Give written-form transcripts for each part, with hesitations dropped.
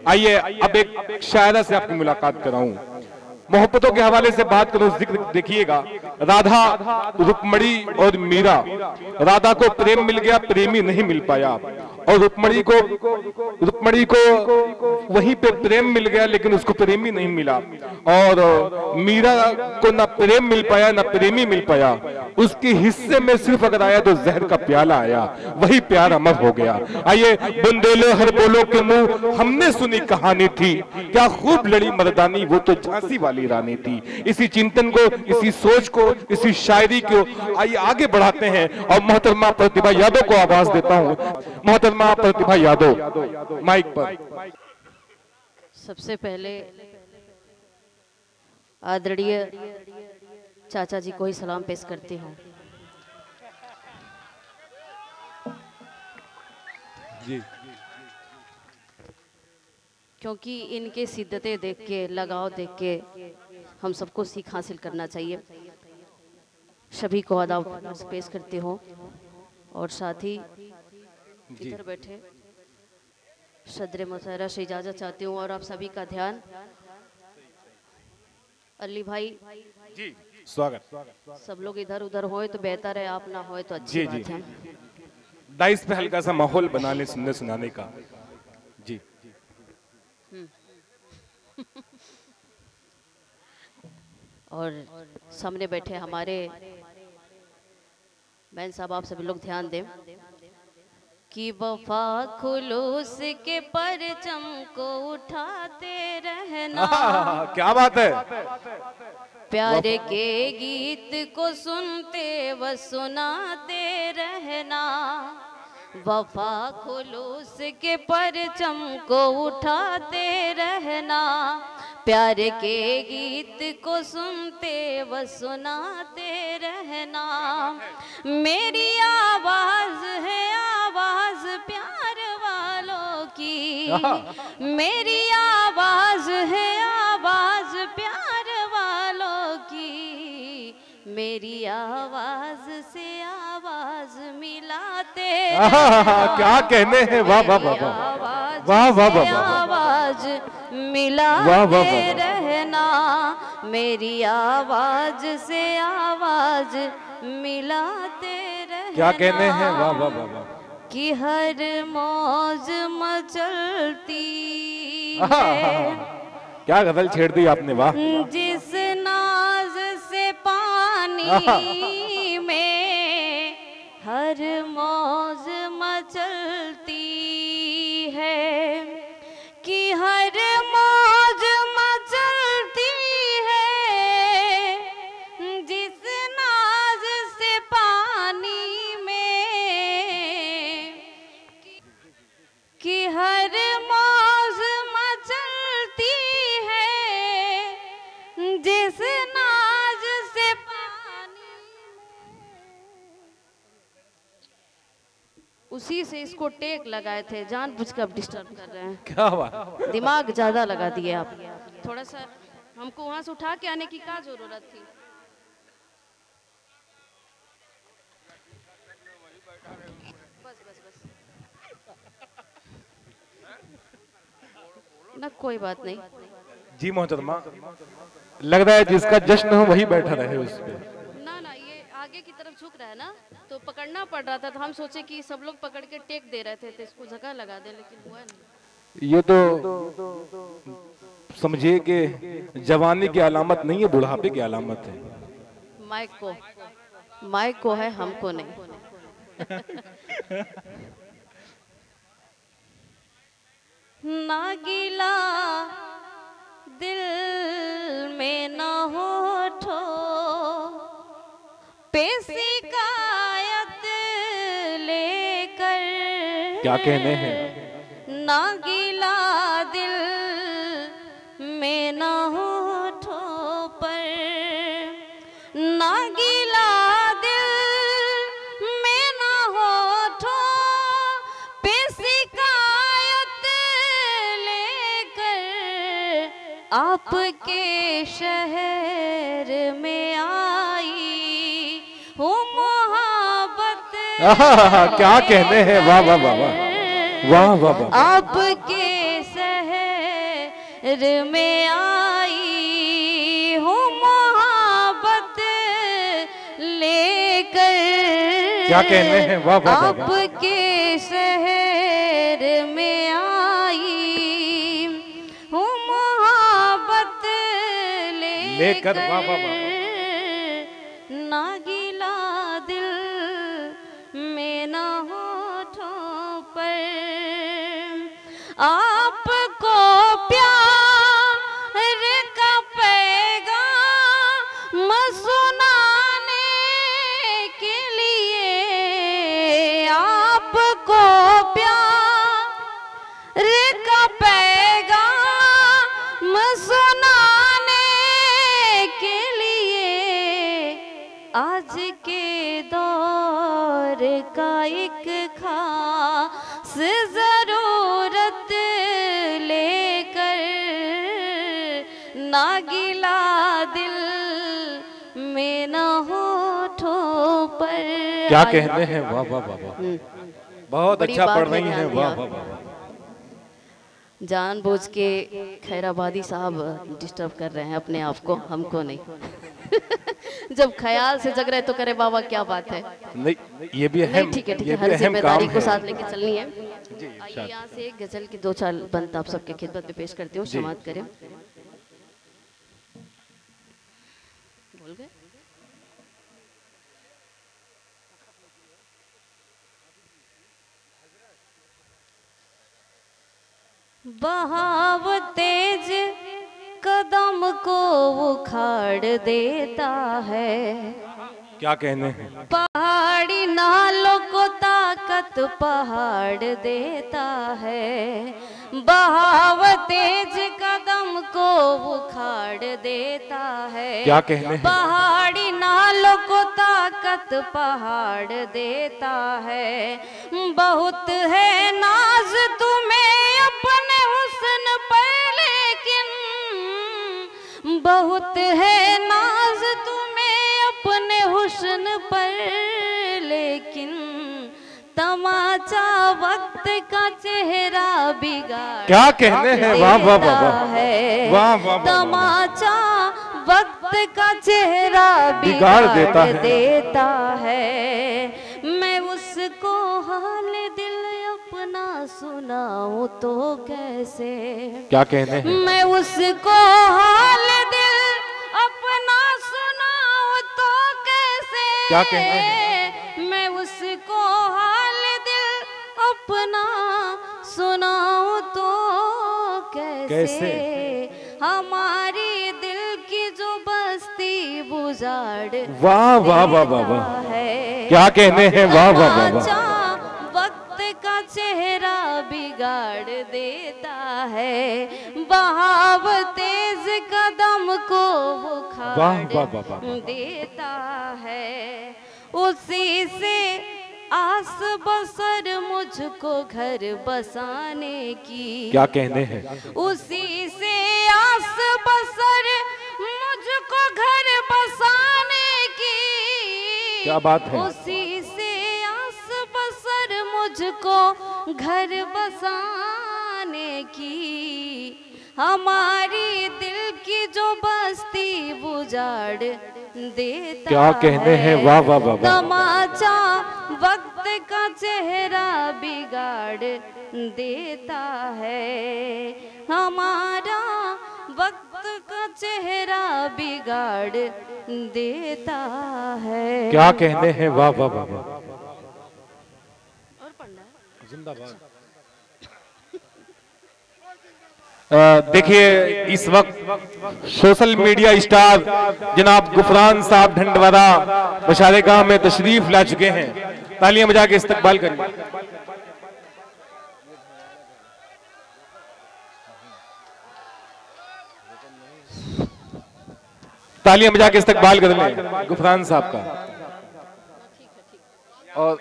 आइए अब एक शायरा से आपकी मुलाकात कराऊं, मोहब्बतों के हवाले से बात करूं। जिक्र देखिएगा, राधा, रुक्मणी और मीरा। राधा को प्रेम मिल गया, प्रेमी नहीं मिल पाया, और रुक्मणी को वहीं पे प्रेम मिल गया लेकिन उसको प्रेमी नहीं मिला, और मीरा को ना प्रेम मिल पाया ना प्रेमी मिल पाया। उसके हिस्से में सिर्फ अगर आया तो जहर का प्याला आया, वही प्यार अमर हो गया। आइए, बुंदेलो हर बोलो के मुंह हमने सुनी कहानी थी, क्या खूब लड़ी मर्दानी वो तो झांसी वाली रानी थी। इसी चिंतन को, इसी सोच को, इसी शायरी को आइए आगे बढ़ाते हैं और मोहतरमा प्रतिभा यादव को आवाज देता हूं। मोहतरमा प्रतिभा यादव माइक पर। सबसे पहले आदरणीय चाचा जी को ही सलाम पेश करती हूँ। जी, क्योंकि इनके सिद्धतें देख के, लगाव देख के हम सबको सीख हासिल करना चाहिए। सभी को आदाब पेश करती हूँ और साथ ही इधर बैठे सदर मुशर्रा से इजाज़त चाहती हूँ और आप सभी का ध्यान। अली भाई जी, स्वागत। सब लोग इधर उधर होए तो बेहतर है, आप ना होए तो अच्छी बात है। डाइस पे हल्का सा माहौल बना ले सुनने सुनाने का। जी, और सामने बैठे हमारे बहन साहब, आप सभी लोग ध्यान दें कि वफा खुलूस के परचम को उठाते रहना। क्या बात है। प्यार के गीत को सुनते व सुनाते रहना। वफा खुलूस के परचम को उठाते रहना। प्यार के गीत को सुनते व सुनाते रहना। मेरी आवाज है आवाज प्यार वालों की। मेरी आवाज है आवाज प्यार वालों की। मेरी आवाज से आवाज मिलाते क्या कहने हैं। वाह वाह वाह वाह वाह वाह, आवाज मिलाते रहना। मेरी आवाज से आवाज मिलाते रहना। क्या कहने हैं। वाह वाह वाह वाह। कि हर मौज मचलती है। क्या गजल छेड़ दी आपने। वाह। जिस नाज से पानी में हर मौज मचलती है। कि हर मौज मचलती है। जिस नाज से पानी में। कि हर मौज मचलती है। जिस नाज से पानी में। उसी से इसको टेक लगाए थे, जानबूझ कर डिस्टर्ब कर रहे हैं। क्या बात। दिमाग ज्यादा लगा दिए आप। थोड़ा सा हमको वहां से उठा के आने की क्या जरूरत थी। बस बस बस ना, कोई बात नहीं। जी मोहतरमा, लग रहा है जिसका जश्न हो वही बैठा रहे उस पे। ना ना, ये आगे की तरफ झुक रहा है ना, तो पकड़ना पड़ रहा था। तो हम सोचे कि सब लोग पकड़ के टेक दे रहे थे तो इसको जगह लगा दे, लेकिन हुआ नहीं। ये तो समझिए कि जवानी की अलामत नहीं है, बुढ़ापे की अलामत है। माइक को है, हमको नहीं। ना गिला दिल में न होठो पे शिकायत लेकर। क्या कहने हैं। ना गिला दिल में न होठो पर। ना गिला दिल में न होठो पे शिकायत लेकर। आपके शहर में आई हूँ मोहब्बत। क्या कहने हैं। वाह वाह वाह वाह वाह वाह वाह। आपके शहर में आई हूँ मोहब्बत लेकर। क्या कहने हैं, वाह वाह वाह। आपके शहर में आई हूँ मोहब्बत लेकर। वाह वाह वाह। ना गिला दिल में ना होठों पर आपको प्यार का पैगाम सुनाने के लिए, आपको प्यार का पैगाम सुनाने के लिए आज के दौर का एक खास जरूरत लेकर, ना गिला दिल में ना होठों पर। क्या कहने हैं, वाह वाह वाह। बहुत बड़ी अच्छा बात पढ़ है, रही ध्यान हैं, दिया। वाह वाह वाह। जानबूझ के खैराबादी साहब डिस्टर्ब कर रहे हैं अपने आप को, हमको नहीं। जब ख्याल से जग रहे तो करे बाबा क्या बात है। नहीं ये भी नहीं, अहम, ठीक है ठीक ये है, भी हर अहम जिम्मेदारी काम को है। साथ लेके चलनी है। जी, आइए यहाँ से एक गजल की 2-4 बंद आप सबके खिदमत में पेश करती हूँ, जी। समाप्त करें। बोल गए? बहाव तेज कदम को उखाड़ देता है, क्या कहने हैं, पहाड़ी नालों को ताकत पहाड़ देता है। बहाव तेज कदम को उखाड़ देता है, क्या कहने हैं, पहाड़ी नालों को ताकत पहाड़ देता है। बहुत है नाज तुम्हें अपने हुस्न पर, लेकिन बहुत है नाज तुम्हें अपने हुस्न पर, लेकिन तमाचा वक्त का चेहरा बिगाड़ क्या कहने हैं, वाह वाह वाह वाह। है। वाह वाह वाह। तमाचा वक्त का चेहरा बिगाड़ देता देता है। मैं उसको हाल दिल अपना सुनाऊं तो कैसे, क्या कहने हैं, मैं उसको हाल दिल अपना सुनाऊं तो कैसे, क्या कहने हैं, मैं उसको हाल दिल अपना सुनाऊं तो कैसे, हमारी दिल की जो बस्ती बुझाड़ वाह वाह वाह वाह वाह। है। क्या कहने हैं, वाह वाह वाह वाह। वक्त का चेहरा बिगाड़ देता है, बहाव तेज कदम को वाह वाह वाह वाह। उखाड़ देता है। उसी से आस बसर मुझको घर बसाने की, क्या कहने हैं, उसी से आस बसर मुझको घर बसाने की, क्या बात है, उसी से आस बसर मुझको घर बसाने की, हमारी दिल की जो बस्ती बुझाड़ देता क्या कहने हैं, वाह वाह वाह वाह। तमाचा वक्त का चेहरा बिगाड़ देता है, हमारा वक्त का चेहरा बिगाड़ देता है। क्या कहने हैं, वाह वाह वाह वाह। जिंदाबाद। देखिए इस वक्त सोशल मीडिया स्टार जनाब गुफरान साहब ढंडवारा बशारे गांव में तशरीफ ला चुके हैं। तालियां बजा के इस्तकबाल करें। तालियां बजा के इस्तकबाल कर लें गुफरान साहब का। और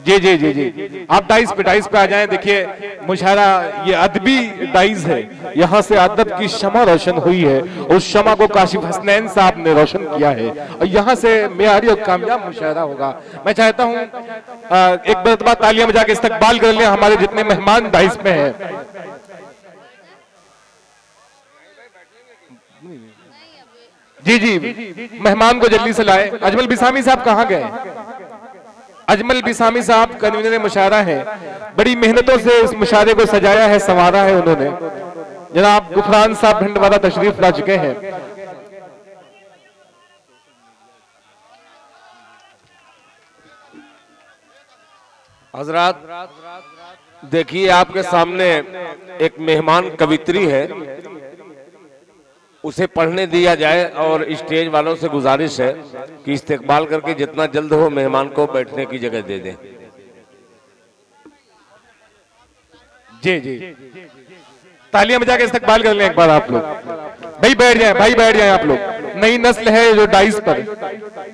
जी जी जी जी आप डाइस पे आ जाएं। देखिए मुशायरा ये अदबी डाइस है, यहाँ से अदब की शमा रोशन हुई है, उस शमा को काशिफ हसनैन साहब ने रोशन किया है और यहाँ से मेयारी और कामयाब मुशायरा होगा। मैं चाहता हूँ एक मरतबा तालियां बजा के इस्तकबाल कर लें हमारे जितने मेहमान डाइस पे हैं। जी जी, मेहमान को जल्दी से लाए। अजमल बिसामी साहब कहाँ गए? अजमल बिसामी साहब कन्वीनर मुशायरा हैं, बड़ी मेहनतों से इस मुशायरे को सजाया है, संवारा है उन्होंने। जनाब गुफरान साहब भिंडवाला तशरीफ ला चुके हैं। हजरात देखिए, आपके सामने एक मेहमान कवित्री है, उसे पढ़ने दिया जाए और स्टेज वालों से गुजारिश है कि इस्तेकबाल करके जितना जल्द हो मेहमान को बैठने की जगह दे दें। जी जी, तालियां बजा के इस्तेकबाल कर लें एक बार आप लोग। भाई बैठ जाएं, भाई बैठ जाएं आप लोग। नई नस्ल है जो डाइस पर,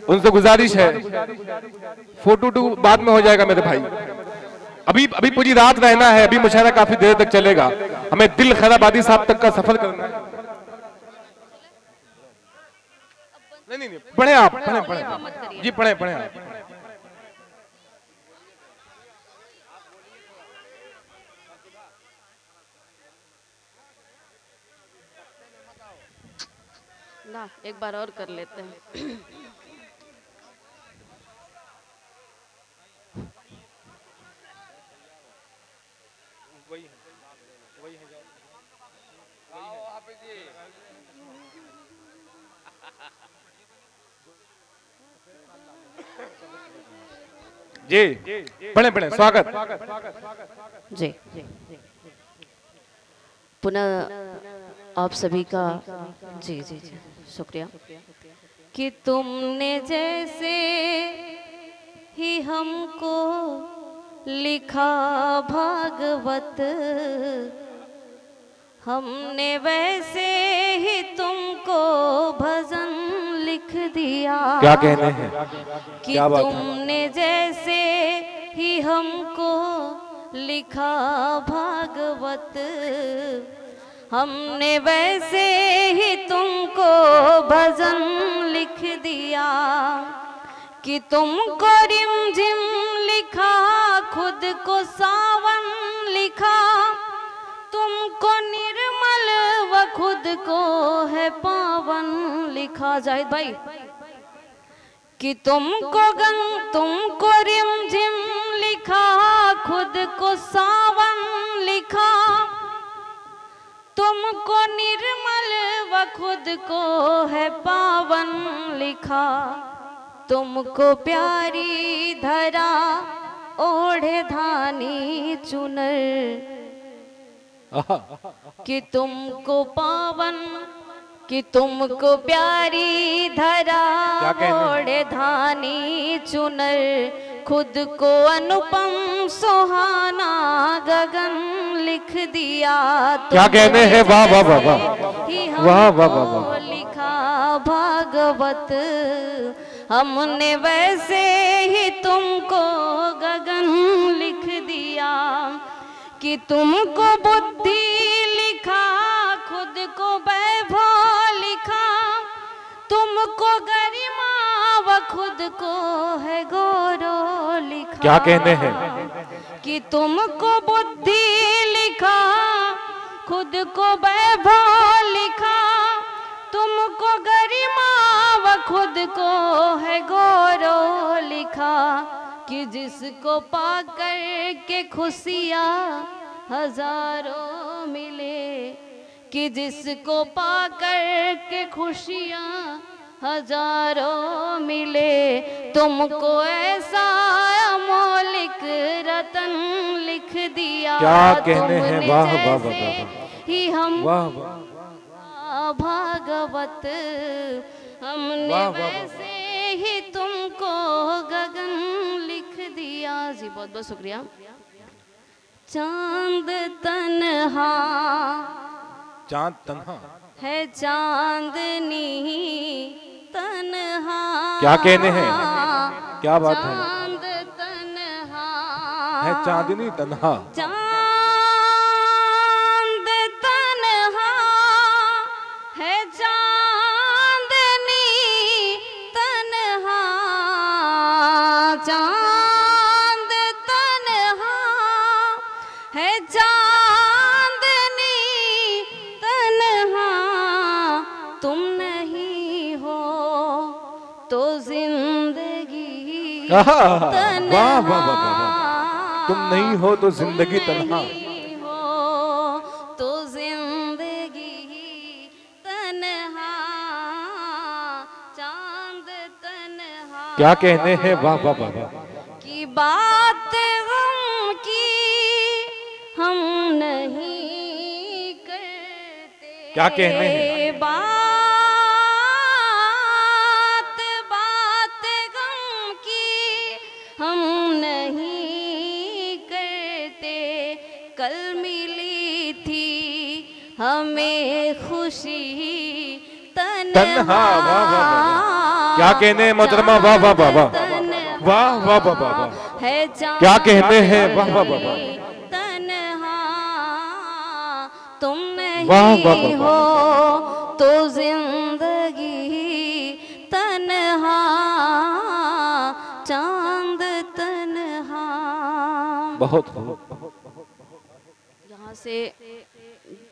उनसे गुजारिश है। फोटो टू बाद में हो जाएगा मेरे भाई। अभी अभी पूरी रात रहना है, अभी मुशायरा काफी देर तक चलेगा। हमें दिल खैराबादी साहब तक का सफर करना है। नहीं नहीं, पढ़े आप, पढ़े जी, पढ़े पढ़े आप। ना एक बार और कर लेते हैं। जी पढ़े पढ़े, स्वागत। जी पुनः आप सभी का जी जी जी शुक्रिया कि तुमने जैसे ही हमको लिखा भागवत, हमने वैसे ही तुमको भजन लिख दिया। क्या कहने हैं कि तुमने जैसे ही हमको लिखा भागवत, हमने वैसे ही तुमको भजन लिख दिया। कि तुमको रिमझिम लिखा, खुद को सावन लिखा, तुमको निर्मल व खुद को है पावन लिखा। जाहिद भाई, कि तुमको रिमझिम लिखा, खुद को सावन लिखा, तुमको निर्मल व खुद को है पावन लिखा। तुमको प्यारी धरा ओढ़े धानी चुनर, कि तुमको पावन, कि तुमको प्यारी धरा ओढ़े धानी चुनर, खुद को अनुपम सुहाना गगन लिख दिया। क्या कहने हैं, वाह वाह वाह वाह वाह वाह वाह। लिखा भागवत, हमने वैसे ही तुमको गगन लिख दिया। कि तुमको बुद्धि लिखा, खुद को वैभव लिखा, तुमको गरिमा व खुद को है गौरव लिखा। क्या कहने हैं, कि तुमको बुद्धि लिखा, खुद को वैभव लिखा, तुमको गरिमा व खुद को है गौरव लिखा। कि जिसको पाकर के खुशियाँ हजारों मिले, कि जिसको पाकर के खुशियाँ हजारों मिले, तुमको ऐसा अमोलिक रतन लिख दिया। क्या कहने हैं, वाह वाह वाह। ही हम वाह वाह भागवत, हमने वैसे ही तुमको गगन लिख दिया। जी बहुत बहुत शुक्रिया। चांद तन्हा, चांद तन्हा है चांदनी तन्हा। क्या कहने हैं, क्या बात है। चांद तन्हा है चांदनी तन्हा, चांद तन्हा है चांदनी तन्हा। चांद तन्हा है चांदनी तन्हा, तुम नहीं हो आहा, वाह तन्हा वाह वाह वाह वाह। तुम नहीं हो तो जिंदगी तन्हा। नहीं हो तो जिंदगी तन्हा, चांद तन्हा क्या कहने हैं, वाह वाह वाह वाह। की बात गम की हम नहीं करते। क्या कहने हैं? बात बात गम की हम नहीं करते। कल मिली थी हमें खुशी तन्हा, वाह वाह वाह। क्या कहने हैं मोहतरमा, वाह वाह वाह वाह वाह वाह वाह वाह वाह। है क्या कहने हैं, वाह वाह वाह वाह। तन्हा तुम वाह वाह नहीं वाह हो तो जिंदगी तन्हा, चांद तन्हा। बहुत यहाँ से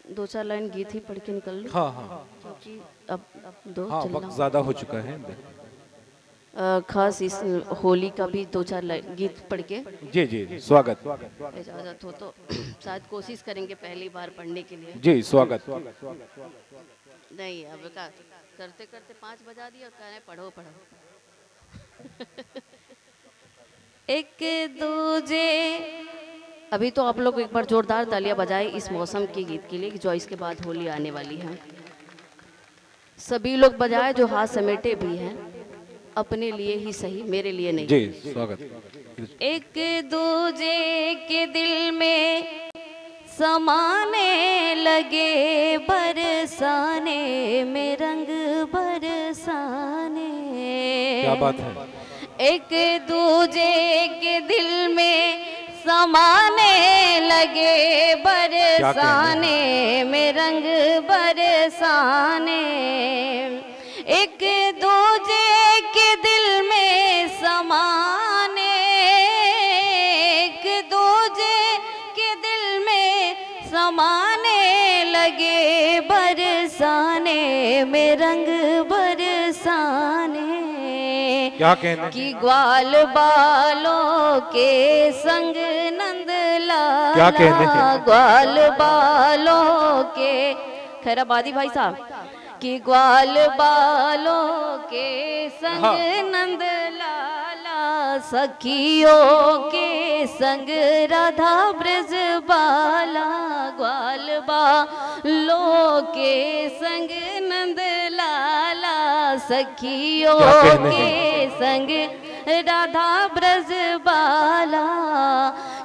दो चार लाइन गीत ही पढ़ के निकल लूं, हाँ हाँ क्योंकि अब दो हाँ, चलना वक्त ज्यादा हो चुका है। खास इस होली का भी दो चार गीत पढ़ के जी जी जी, स्वागत। इजाजत हो तो शायद कोशिश करेंगे पहली बार पढ़ने के लिए। जी स्वागत। नहीं अब करते करते 5 बजा दिया और कह रहे पढ़ो पढ़ो। एक दूजे, अभी तो आप लोग एक बार जोरदार तालियां बजाए इस मौसम के गीत के लिए जो इसके बाद होली आने वाली है। सभी लोग बजाए जो हाथ समेटे भी हैं, अपने लिए ही सही, मेरे लिए नहीं। जी स्वागत। एक दूजे के दिल में समाने लगे, बरसाने में रंग बरसाने। क्या बात है। एक दूजे के दिल में समाने लगे, बरसाने में रंग बरसाने। एक दूजे के दिल में समाने, एक दूजे के दिल में समाने लगे, बरसाने में रंग बरसाने। क्या कहने कि ग्वाल बालों के संग नंद लाला, क्या कहने हैं? ग्वाल बालों के, खैराबादी भाई साहब, कि ग्वाल बालों के संग नंद लाला, सखियों के संग राधा ब्रज बाला। ग्वाल बालों के संग नंद लाला, सखियों के संग राधा ब्रज बाला।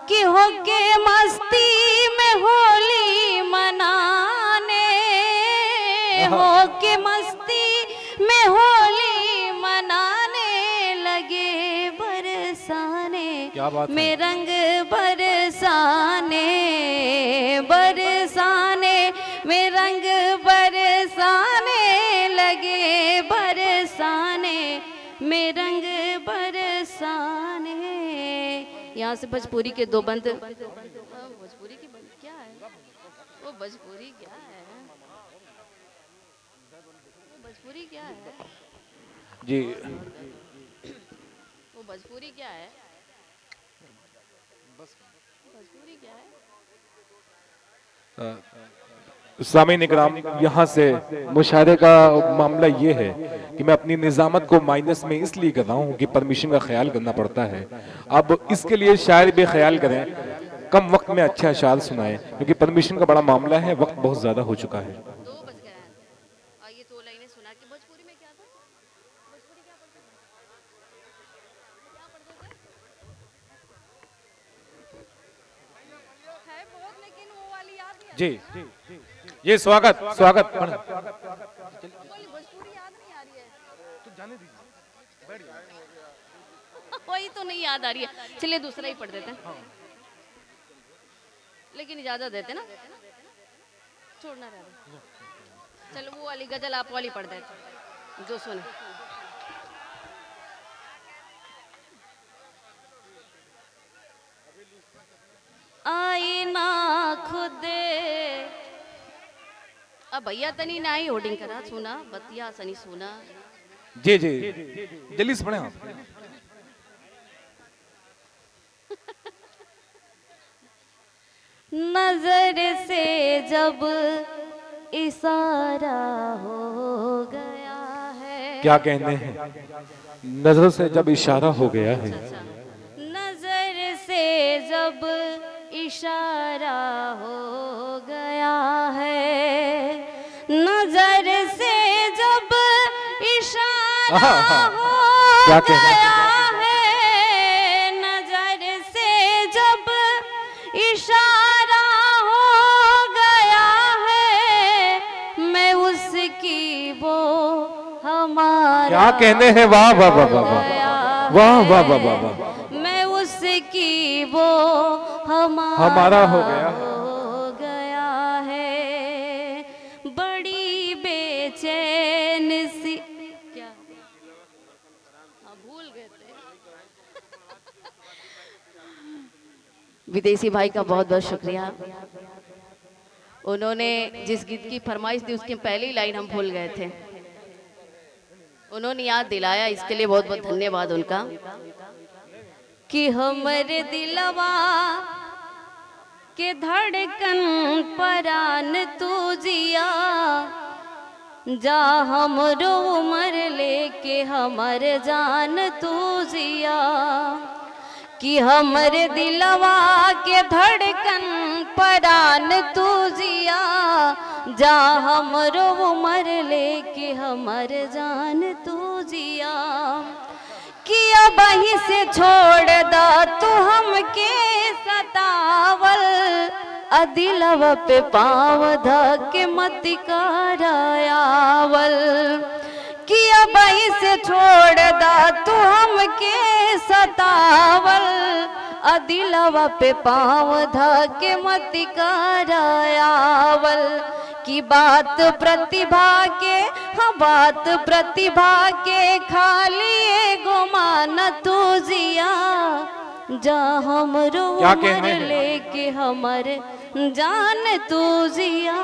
कि हो के मस्ती में होली मनाने, हो के मस्ती में होली मनाने लगे, बरसाने क्या बात है? में रंग बरसाने, बरसाने में रंग बरसाने लगे, बरसाने में रंग बरसाने। यहाँ से भोजपुरी के दो बंद, भोजपुरी की बंद क्या है वो, भोजपुरी क्या है, वो भोजपुरी क्या है जी। वो भोजपुरी क्या है, भोजपुरी क्या है। सामीन इकराम, यहाँ से मुशाहरे का मामला ये है कि मैं अपनी निजामत को माइनस में इसलिए कर रहा हूँ कि परमिशन का ख्याल करना पड़ता है। अब इसके लिए शायर भी ख्याल करें, कम वक्त में अच्छा अशार सुनाएं, क्योंकि परमिशन का बड़ा मामला है, वक्त बहुत ज़्यादा हो चुका है। 2 बज गए हैं और ये 2 लाइनें सुना के भोजपुरी में क्या था, भोजपुरी क्या पढ़ते थे, क्या पढ़ते थे, है बहुत, लेकिन वो वाली याद नहीं जी ये स्वागत स्वागत। कोई भोजपुरी याद नहीं आ रही है, वही तो नहीं याद आ रही है। चलिए दूसरा ही पढ़ देते हैं, लेकिन इजाजत देते ना, छोड़ना रहे। चलो वो वाली गजल आप वाली पढ़ देते जो सुने। आईना खुदे, अब भैया तनी ना ही होर्डिंग करा सुना, बतिया सनी सुना। जी जी जल्दी से पढ़ें आप। नजर से जब इशारा हो गया है। क्या कहने हैं? नजर से जब इशारा हो गया है। नजर से जब इशारा हो गया है, नजर से जब इशारा हो गया है, नजर से जब इशारा हो गया है, मैं उसकी वो हमारा। क्या कहने हैं? वाह वाह वाह वाह वाह वाह वाह वाह वाह वाह। मैं उसकी वो हमारा हो गया है। बड़ी बेचैन सी क्या भूल गए थे। विदेशी भाई का बहुत बहुत शुक्रिया। उन्होंने जिस गीत की फरमाइश दी उसकी पहली लाइन हम भूल गए थे, उन्होंने याद दिलाया, इसके लिए बहुत बहुत धन्यवाद उनका। कि हमरे दिलवा के धड़कन परान तू जिया, जा हमरो उम्र लेके हमर जान तू जिया। कि हमरे दिलवा के धड़कन परान तू जिया, जा हमरो उम्र लेके हमर जान तू जिया। किया बही से छोड़ दा तू हमके सतावल, अदिलवा पे पाँव धके मत करायावल। किया बही से छोड़ दा तू हमके सतावल, अदिलवा पे पाँव धके मत करायावल। की बात प्रतिभा के, हाँ बात प्रतिभा के, खाली एगो मान तू जिया, जा हमरो उम्र लेके हमर जान तू जिया।